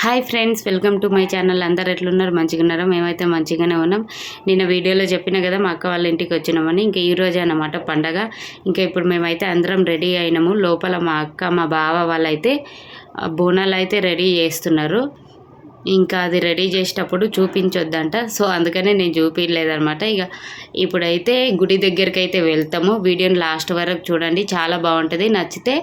Hi friends, welcome to my channel. అందరు ఎట్లున్నారు? మంచిగా ఉన్నారా? మేమైతే మంచిగానే ఉన్నాం. నిన్న వీడియోలో చెప్పిన కదా మా అక్క వాళ్ళ ఇంటికి వచ్చినామని. ఇంకా ఈరోజు అన్నమాట పండగ. ఇంకా ఇప్పుడు మేమైతే అందరం రెడీ అయినాము. లోపల మా అక్క మా బావ వాళ్ళైతే బోనాలు అయితే రెడీ చేస్తున్నారు. ఇంకా అది రెడీ చేసేటప్పుడు చూపించొద్దంట, సో అందుకనే నేను చూపించలేదనమాట. ఇక ఇప్పుడైతే గుడి దగ్గరికి అయితే వెళ్తాము. వీడియోని లాస్ట్ వరకు చూడండి, చాలా బాగుంటుంది. నచ్చితే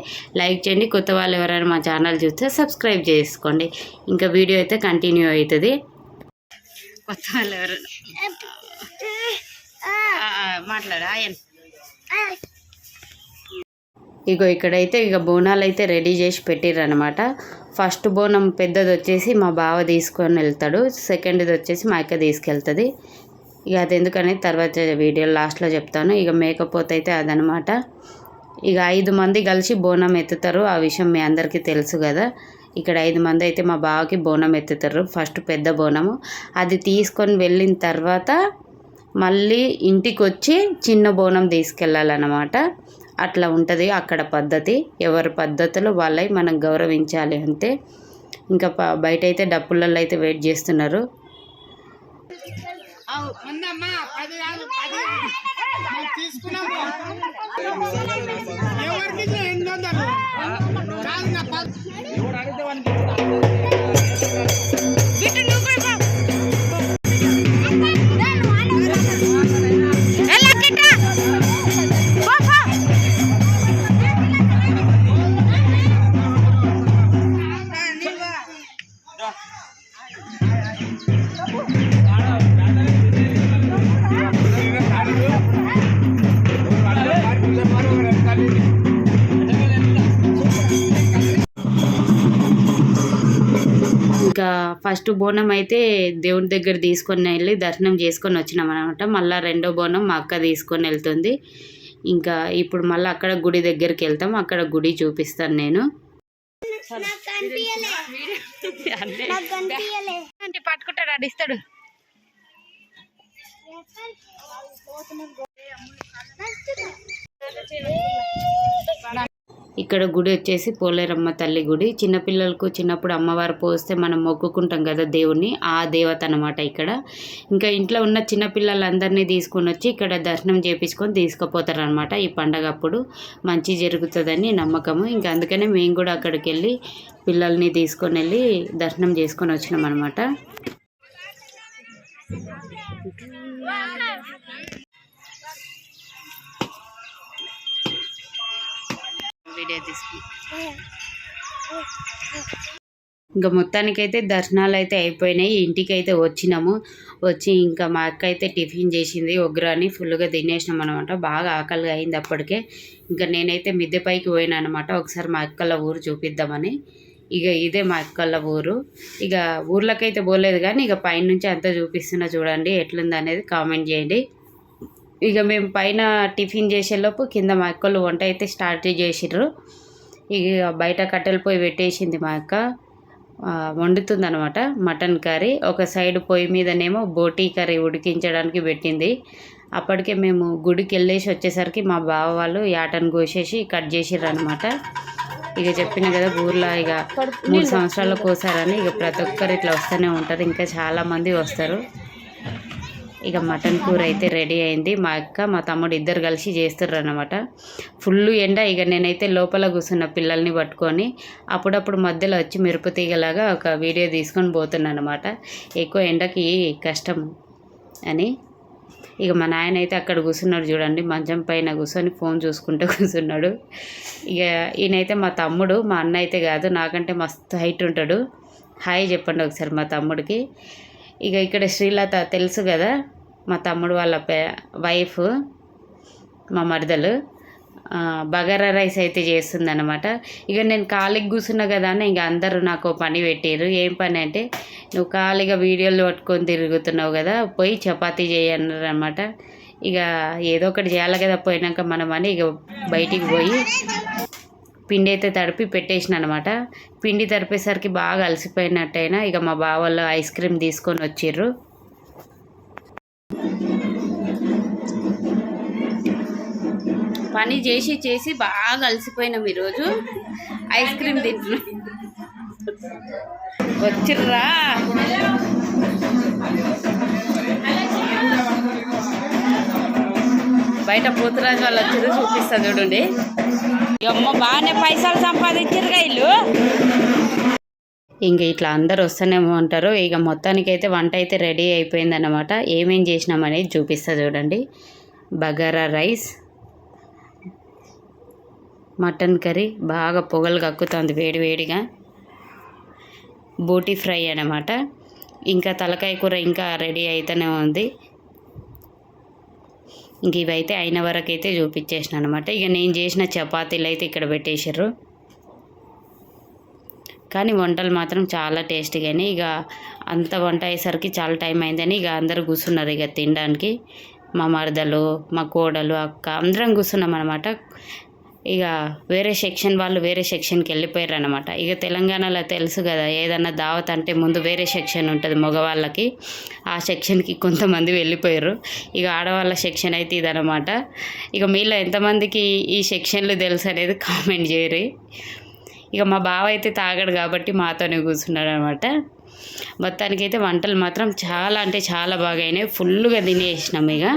లైక్ చేయండి. కొత్త వాళ్ళు ఎవరైనా మా ఛానల్ చూస్తే సబ్స్క్రైబ్ చేసుకోండి. ఇంకా వీడియో అయితే కంటిన్యూ అవుతుంది. కొత్త వాళ్ళు ఎవరైనా మాట్లాడా ఇగో ఇక్కడైతే ఇక బోనాలు అయితే రెడీ చేసి పెట్టిర్రు అనమాట. ఫస్ట్ బోనం పెద్దది వచ్చేసి మా బావ తీసుకొని వెళ్తాడు, సెకండ్ది వచ్చేసి మా అక్క తీసుకెళ్తుంది. ఇక అది ఎందుకనేది తర్వాత వీడియో లాస్ట్లో చెప్తాను. ఇక మేకపోతే అయితే అదనమాట. ఇక 5 మంది కలిసి బోనం ఎత్తుతారు. ఆ విషయం మీ అందరికీ తెలుసు కదా. ఇక్కడ 5 మంది అయితే మా బావకి బోనం ఎత్తుతారు. ఫస్ట్ పెద్ద బోనము అది తీసుకొని వెళ్ళిన తర్వాత మళ్ళీ ఇంటికి వచ్చి చిన్న బోనం తీసుకెళ్ళాలన్నమాట. అట్లా ఉంటుంది అక్కడ పద్ధతి. ఎవరి పద్ధతులు వాళ్ళవి మనం గౌరవించాలి అంతే. ఇంకా బయట అయితే డప్పులలో అయితే వెయిట్ చేస్తున్నారు. ఇంకా ఫస్ట్ బోనం అయితే దేవుడి దగ్గర తీసుకొని వెళ్ళి దర్శనం చేసుకొని వచ్చినాం అనమాట. మళ్ళీ రెండో బోనం మా అక్క తీసుకొని వెళ్తుంది. ఇంకా ఇప్పుడు మళ్ళీ అక్కడ గుడి దగ్గరికి వెళ్తాం. అక్కడ గుడి చూపిస్తాను నేను. పట్టుకుంటాడు, అడిస్తాడు. ఇక్కడ గుడి వచ్చేసి పోలేరమ్మ తల్లి గుడి. చిన్నపిల్లలకు చిన్నప్పుడు అమ్మవారు పోస్తే మనం మొక్కుకుంటాం కదా దేవుణ్ణి, ఆ దేవత అనమాట ఇక్కడ. ఇంకా ఇంట్లో ఉన్న చిన్నపిల్లలందరినీ తీసుకొని వచ్చి ఇక్కడ దర్శనం చేయించుకొని తీసుకుపోతారు అనమాట. ఈ పండగ అప్పుడు మంచి జరుగుతుందని నమ్మకము. ఇంకా అందుకనే మేము కూడా అక్కడికి వెళ్ళి పిల్లల్ని తీసుకొని వెళ్ళి దర్శనం చేసుకొని వచ్చినాం అనమాట. ఇంకా మొత్తానికైతే దర్శనాలు అయితే అయిపోయినాయి. ఇంటికి అయితే వచ్చినాము. వచ్చి ఇంకా మా అక్క అయితే టిఫిన్ చేసింది. ఒగ్రాని ఫుల్గా తినేసినాం అనమాట. బాగా ఆకలిగా అయింది అప్పటికే. ఇంకా నేనైతే మిద్దె పైకి పోయినా అనమాట, ఒకసారి మా అక్కల ఊరు చూపిద్దామని. ఇక ఇదే మా అక్కల ఊరు. ఇక ఊర్లకైతే పోలేదు కానీ ఇక పైనుంచి అంతా చూపిస్తున్నా, చూడండి ఎట్లుంది అనేది కామెంట్ చేయండి. ఇక మేము పైన టిఫిన్ చేసేలోపు కింద మా అక్కలు వంట అయితే స్టార్ట్ చేసిర్రు. ఇక బయట కట్టెల పొయ్యి పెట్టేసింది మా అక్క, వండుతుంది అనమాట మటన్ కర్రీ. ఒక సైడ్ పొయ్యి మీదనేమో బోటీ కర్రీ ఉడికించడానికి పెట్టింది. అప్పటికే మేము గుడికి వెళ్ళేసి వచ్చేసరికి మా బావ వాళ్ళు యాటను కోసేసి కట్ చేసిర్రు అనమాట. ఇక చెప్పిన కదా ఊర్లో ఇక 3 సంవత్సరాలకు కోసారని ఇక ప్రతి ఒక్కరు ఇట్లా వస్తూనే ఉంటారు. ఇంకా చాలామంది వస్తారు. ఇక మటన్ కూర అయితే రెడీ అయింది. మా అక్క మా తమ్ముడు ఇద్దరు కలిసి చేస్తుర్రు అనమాట. ఫుల్ ఎండ. ఇక నేనైతే లోపల కూర్చున్న పిల్లల్ని పట్టుకొని అప్పుడప్పుడు మధ్యలో వచ్చి మెరుపు తీగలాగా ఒక వీడియో తీసుకొని పోతున్నాను అనమాట. ఎక్కువ ఎండకి కష్టం అని. ఇక మా నాయన అయితే అక్కడ కూర్చున్నాడు చూడండి, మంచం పైన కూర్చొని ఫోన్ చూసుకుంటూ కూర్చున్నాడు. ఇక ఈయనైతే మా తమ్ముడు, మా అన్న అయితే కాదు, నాకంటే మస్తు హైట్ ఉంటాడు. హాయ్ చెప్పండి ఒకసారి మా తమ్ముడికి. ఇక ఇక్కడ శ్రీలత తెలుసు కదా, మా తమ్ముడు వాళ్ళ వైఫ్, మా మరదలు, బగారా రైస్ అయితే చేస్తుందన్నమాట. ఇక నేను ఖాళీగా కూర్చున్నా కదా అని ఇక అందరూ నాకు పని పెట్టారు. ఏం పని అంటే, నువ్వు ఖాళీగా వీడియోలు పట్టుకొని తిరుగుతున్నావు కదా, పోయి చపాతీ చేయన్నారు అనమాట. ఇక ఏదో ఒకటి చేయాలి కదా పోయినాక మనం అని ఇక బయటికి పోయి పిండి అయితే తడిపి పెట్టేసిన అనమాట. పిండి తడిపేసరికి బాగా అలసిపోయినట్టయినా ఇక మా బావళ్ళు ఐస్ క్రీమ్ తీసుకొని వచ్చిర్రు. పని చేసి చేసి బాగా అలసిపోయినాం ఈరోజు. ఐస్ క్రీమ్ తింటున్నాం. వచ్చిర్రా బయట పోతురాజు వాళ్ళు వచ్చారు, చూపిస్తా చూడండి. అమ్మ బాగానే పైసలు సంపాదించారుగా ఇల్లు. ఇంక ఇట్లా అందరు వస్తూనేమో అంటారు. ఇక మొత్తానికైతే వంట అయితే రెడీ అయిపోయిందన్నమాట. ఏమేం చేసినామనేది చూపిస్తా చూడండి. బగారా రైస్, మటన్ కర్రీ బాగా పొగలు కక్కుతుంది వేడివేడిగా, బోటీ ఫ్రై అన్నమాట. ఇంకా తలకాయ కూర ఇంకా రెడీ అయితేనే ఉంది. ఇంక ఇవైతే అయిన వరకు అయితే చూపించేసిన అనమాట. ఇక నేను చేసిన చపాతీలు అయితే ఇక్కడ పెట్టేసారు. కానీ వంటలు మాత్రం చాలా టేస్టీగానే. ఇక అంత వంట అయ్యేసరికి చాలా టైం అయిందని ఇక అందరూ కూర్చున్నారు ఇక తినడానికి. మా మరదలు, మా కోడలు, అక్క అందరం కూర్చున్నాం అనమాట. ఇక వేరే సెక్షన్ వాళ్ళు వేరే సెక్షన్కి వెళ్ళిపోయారు అనమాట. ఇక తెలంగాణలో తెలుసు కదా, ఏదన్నా దావత్ అంటే ముందు వేరే సెక్షన్ ఉంటుంది మగవాళ్ళకి. ఆ సెక్షన్కి కొంతమంది వెళ్ళిపోయారు. ఇక ఆడవాళ్ళ సెక్షన్ అయితే ఇదనమాట. ఇక మీలో ఎంతమందికి ఈ సెక్షన్లు తెలుసు అనేది కామెంట్ చేయరు. ఇక మా బావ అయితే తాగడు కాబట్టి మాతోనే కూర్చున్నాడు అనమాట. మొత్తానికైతే వంటలు మాత్రం చాలా అంటే చాలా బాగా అయినాయి. ఫుల్గా తినేసినాం. ఇక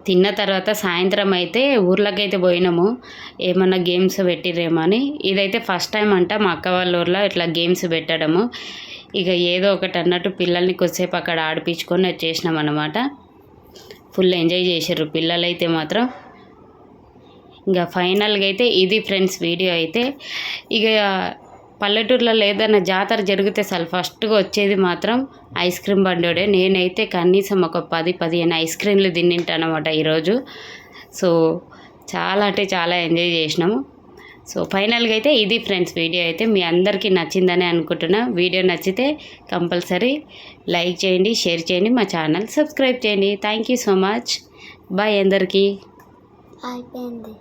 తిన్న తర్వాత సాయంత్రం అయితే ఊర్లోకైతే పోయినాము. ఏమన్నా గేమ్స్ పెట్టిరేమో అని. ఇదైతే ఫస్ట్ టైం అంట మా అక్క వాళ్ళ ఊర్లో ఇట్లా గేమ్స్ పెట్టడము. ఇక ఏదో ఒకటి అన్నట్టు పిల్లల్ని కొద్దిసేపు అక్కడ ఆడిపించుకొని వచ్చేసినాం అన్నమాట. ఫుల్ ఎంజాయ్ చేశారు పిల్లలైతే మాత్రం. ఇంకా ఫైనల్గా అయితే ఇది ఫ్రెండ్స్ వీడియో అయితే. ఇక పల్లెటూరులో ఏదైనా జాతర జరిగితే అసలు ఫస్ట్గా వచ్చేది మాత్రం ఐస్ క్రీమ్ బండోడే. నేనైతే కనీసం ఒక 10-15 ఐస్ క్రీమ్లు తింటాను అనమాట ఈరోజు. సో చాలా అంటే చాలా ఎంజాయ్ చేసినాము. సో ఫైనల్గా అయితే ఇది ఫ్రెండ్స్ వీడియో అయితే. మీ అందరికీ నచ్చిందని అనుకుంటున్నా. వీడియో నచ్చితే కంపల్సరీ లైక్ చేయండి, షేర్ చేయండి, మా ఛానల్ సబ్స్క్రైబ్ చేయండి. Thank you so much. Bye అందరికీ. అయిపోయింది.